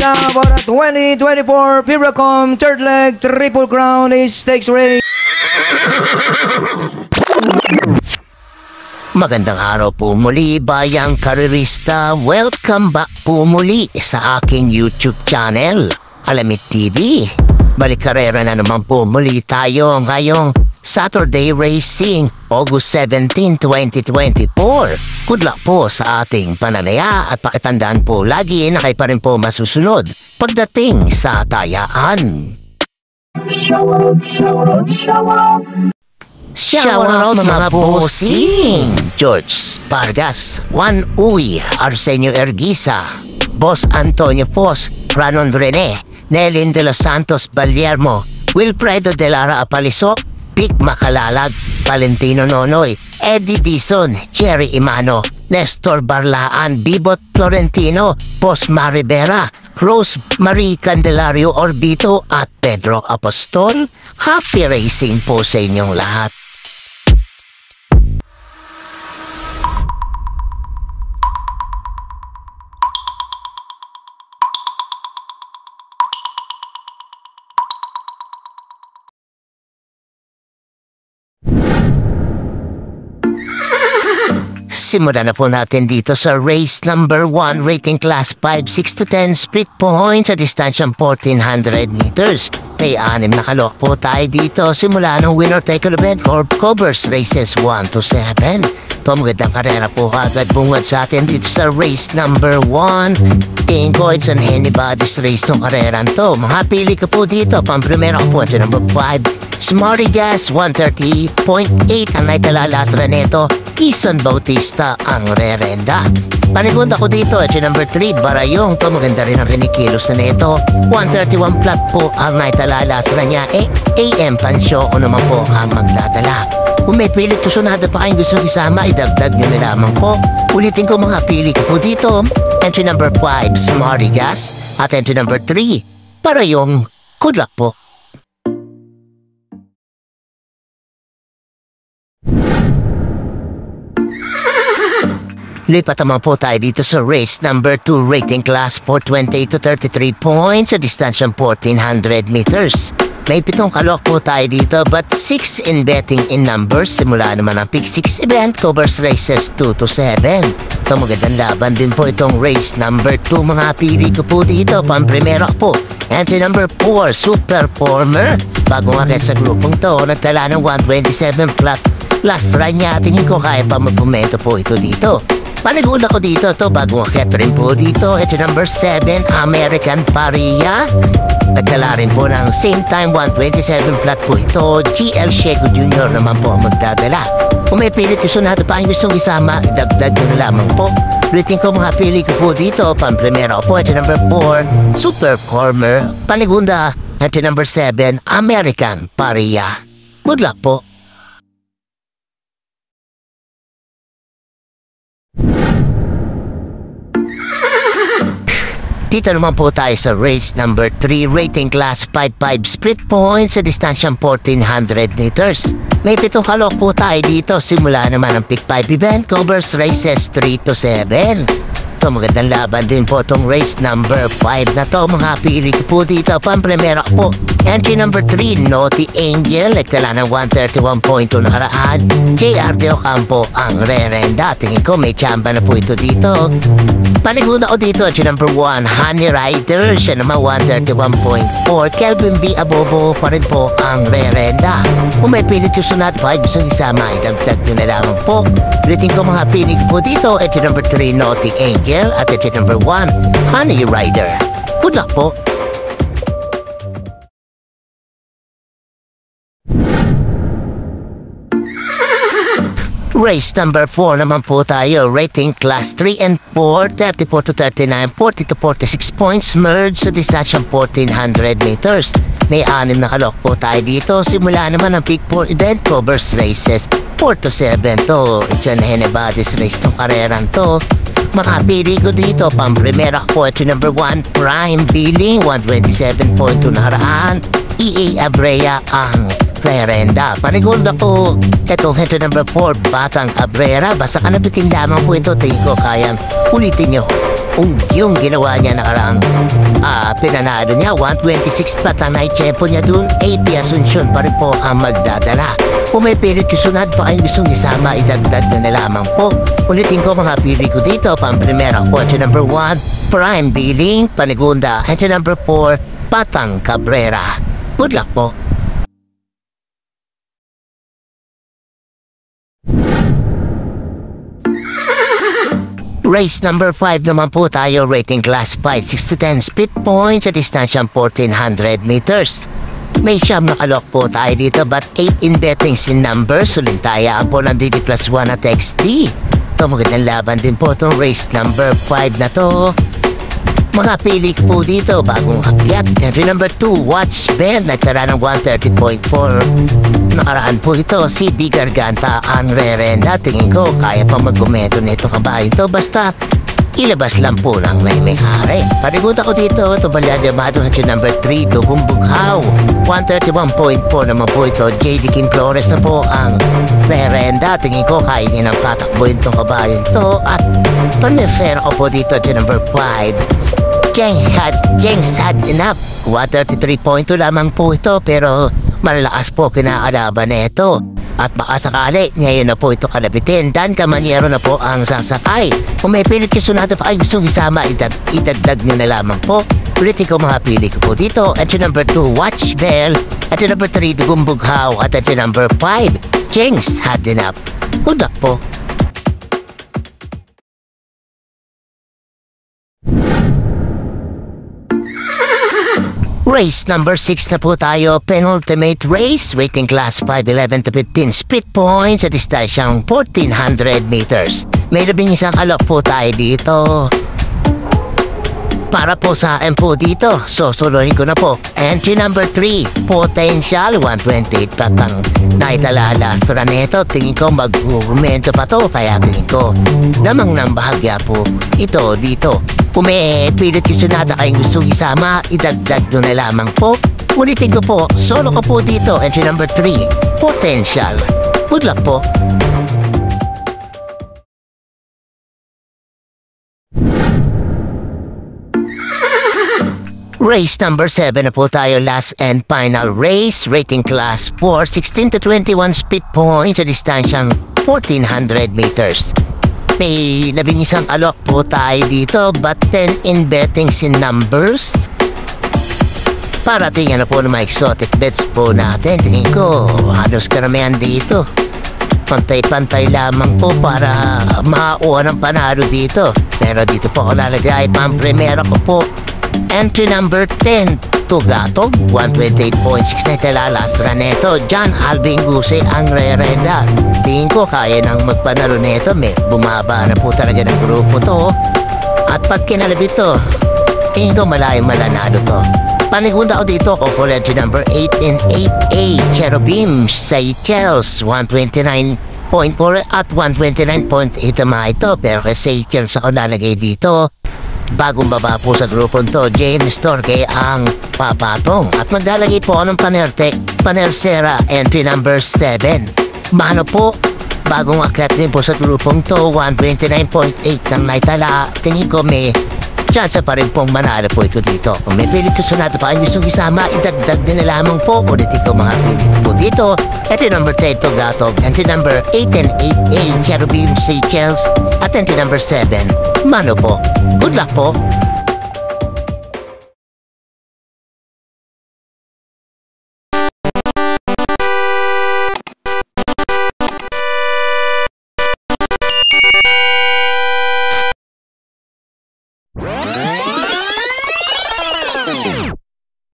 Now for the 2024 Piracom third leg triple crown stakes race. Magandang araw po muli, bayang karerista. Welcome back po muli sa aking YouTube channel, Alamit TV. Balik karera na naman po muli tayo ngayong Saturday Racing, August 17, 2024. Good luck po sa ating pananaya at pakitandaan po lagi na kayo pa rin po masusunod pagdating sa tayaan. Shout out mga bossing! George Vargas, Juan Uy, Arsenio Erguisa, Boss Antonio Pos, Ranon Rene, Nelin de los Santos Baliermo, Wilfredo de Lara Apaliso, Pic Macalalag, Valentino Nonoy, Eddie Dizon, Jerry Imano, Nestor Barlaan, Bibot Florentino, Boss Maribera, Rose Marie Candelario Orbito at Pedro Apostol. Happy racing po sa inyong lahat. Simulan na po natin dito sa race number 1, rating class 5, 6 to 10, split points sa distansyang 1400 meters. May 6 na kalok po tayo dito. Simula ng winner take all event or covers races 1 to 7. Ito magandang karera po agad bungad sa atin dito sa race number 1. Tingin ko it's an anybody's race tong karera to. Mga pili ko po dito. Pang-primera ko po ito number 5. Smarty Gas 130.8 ang naitalalasra neto. Ison Bautista ang rerenda. Panigunda ko dito at number 3 Barayong. To maganda rin ang kinikilos na neto. 131 flat po ang naitalalasra niya. AM Pansyo o naman po ang magdadala. Kung may pilit ko sunada pa kayong gusto isama, idagdag nyo na lamang po. Ulitin ko mga pili ko po dito. Entry number 5 Smarty Gas at entry number 3 Barayong. Good luck po. Lipat naman po tayo dito sa race number 2, rating class 428 to 33 points sa distansyang 1400 meters. May 7 kalok po tayo dito but 6 in betting in numbers. Simula naman ang pick 6 event, covers races 2 to 7. Ito magandang laban din po itong race number 2. Mga pili ko po dito, pang-primera po. Entry number 4, Superformer. Bago nga sa grupong to, nagtala ng 127 flat. Last run niya, tingin ko kaya pa magpumento po ito dito. Panigula ko dito, to bago akit rin po dito. Ito number 7, American Paria. Nagdala rin po ng same time 127 flat po ito. GL Shego Jr. naman po ang magdadala. Kung may pilit ko sunado pa ang gustong isama, idagdag ko na lamang po. Rating ko mga pili ko po dito. Pang-primera po, ito number 4, Superformer. Panigunda, ito number 7, American Paria. Good luck po. Dito naman po tayo sa race number 3, rating class 5-5, split points sa distansyang 1400 meters. May 7 kalok po tayo dito. Simula naman ang pick 5 event, covers races 3 to 7. Ito magandang laban din po itong race number 5 na to. Mga pili ko po dito, pang-primera po. Entry number 3, Naughty Angel. Nagtala ng 131.2 nakaraan. JR De Ocampo ang rerenda. Tingin ko may tsamba na po ito dito. Paniguna ko dito, entry number 1, Honey Rider. Siya naman 131.4. Kelvin B. Abobo pa rin po ang rerenda. Kung may pilit ko sunat 5, gusto isama, idagdag nyo na lamang po. Rating ko mga pilit po dito, entry number 3, Naughty Angel. At entry number 1, Honey Rider. Good luck po. Race number 4 naman po tayo, rating class 3 and 4, 34 to 39, 40 to 46 points, merge sa distansyang 1400 meters. May 6 na kalok po tayo dito. Simula naman ang pick 4 event, covers races 4 to 7 to. It's an anybody's race tong karerang to. Makapili ko dito, pang-primera ko, ito number 1, Prime Billing, 127.2 nakaraan. EA Abrea ang rerenda. Panigunda ko, ito number 4, Batang Abrera. Basta ka nabitin lamang po ito, tingin ko kayang ulitin nyo yung ginawa niya nakaraang pinanalo niya, 126 pa tanay tempo niya dun, AP Asuncion pa rin po ang magdadala. Kung may pilit kasunod pa kayong gustong isama, idagdag nyo na lamang po. Ulitin ko mga pili ko dito, pang-primera ko, entry number 1, Prime Billing, Panigunda, entry number 4, Patang Cabrera. Good luck po. Race number 5 naman po tayo, rating class 5, 6 to 10 speed points sa distansyang 1400 meters. May siyam na kalok po tayo dito but 8 in bettings in numbers. Sulintayaan po ng DD plus 1 at XD. Ito magandang laban din po itong race number 5 na to. Mga pili po dito, bagong akyat. Entry number 2, Watch Ben, nagtara ng 130.4. Nakaraan po ito, si B. Garganta, ang rerenda. Tingin ko, kaya pa mag-gumento nito kabayo ito. Basta, ilabas lang po ng may-may-hari. Paributa ko dito, ito Balyad Yamado, entry number 3, Dugong Bughaw. 131.4 naman po ito, J.D. Kim Flores na po ang rerenda. Tingin ko, kaya niya ng patakbuhin itong kabayo ito. At panifera ko po dito, entry number 5, James had enough. 133.2 lamang po ito pero malalakas po kinakalaban na ito. At baka sakali, ngayon na po ito kalabitin. Dan Camaniero na po ang sasakay. Kung may pilit kasunado pa ay gustong isama, idagdag nyo na lamang po. Ulitin ko mga pili ko po dito. Entry number 2, Watch Bell. Entry number 3, Dugong Bughaw. At entry number 5, James had enough. Good luck po. Race number 6 na po tayo, penultimate race, rating class 5, 11 to 15 speed points sa distansyang 1400 meters. May 11 kalok po tayo dito. Para po sa akin po dito, susulohin ko na po. Entry number 3, Potential, 128 pa pang naitalalastra nito. Tingin ko mag-argumento pa to, kaya tingin ko namang nang bahagya po ito dito. Kung may pilit kasunada kayong gustong isama, idagdag nyo na lamang po. Ulitin ko po, solo ko po dito, entry number 3, Potential. Good luck po. Race number 7 na po tayo, last and final race, rating class 4, 16 to 21 speed points sa distansyang 1400 meters. May 11 alok po tayo dito but 10 in bettings in numbers. Para tingnan na po ng mga exotic bets po natin. Tingin ko, halos karamihan dito. Pantay-pantay lamang po para makakuha ng panalo dito. Pero dito po ako lalagay pang-primera ko po. Entry number 10, Tugatog, 128.6 na italalastra neto. John Alvin Guse ang rerenda. Tingin ko kaya nang magpanalo neto. May bumaba na po talaga ng grupo to. At pag kinalabit to, tingin ko malayong malanalo to. Panigunda ko dito ko for entry number 8 in 8A, Cherubim, Seychelles, 129.4 at 129.8 mga ito. Pero kay Seychelles ako lalagay dito. Bagong baba po sa grupon to, James Torque ang papatong. At maglalagay po ako ng Panersera, entry number 7. Mano po, bagong akyat din po sa grupong to, 129.8 ang naitala. Tingin ko may chance pa rin pong manalo po ito dito. Kung may pilit kasunado pa ang gustong isama, idagdag din na lamang po. Ulitin ko mga pilit po dito. Entry number 10, Tugatog. Entry number 8 and 8A, Cherubim, Seychelles. At entry number 7, Mano po. Good luck po.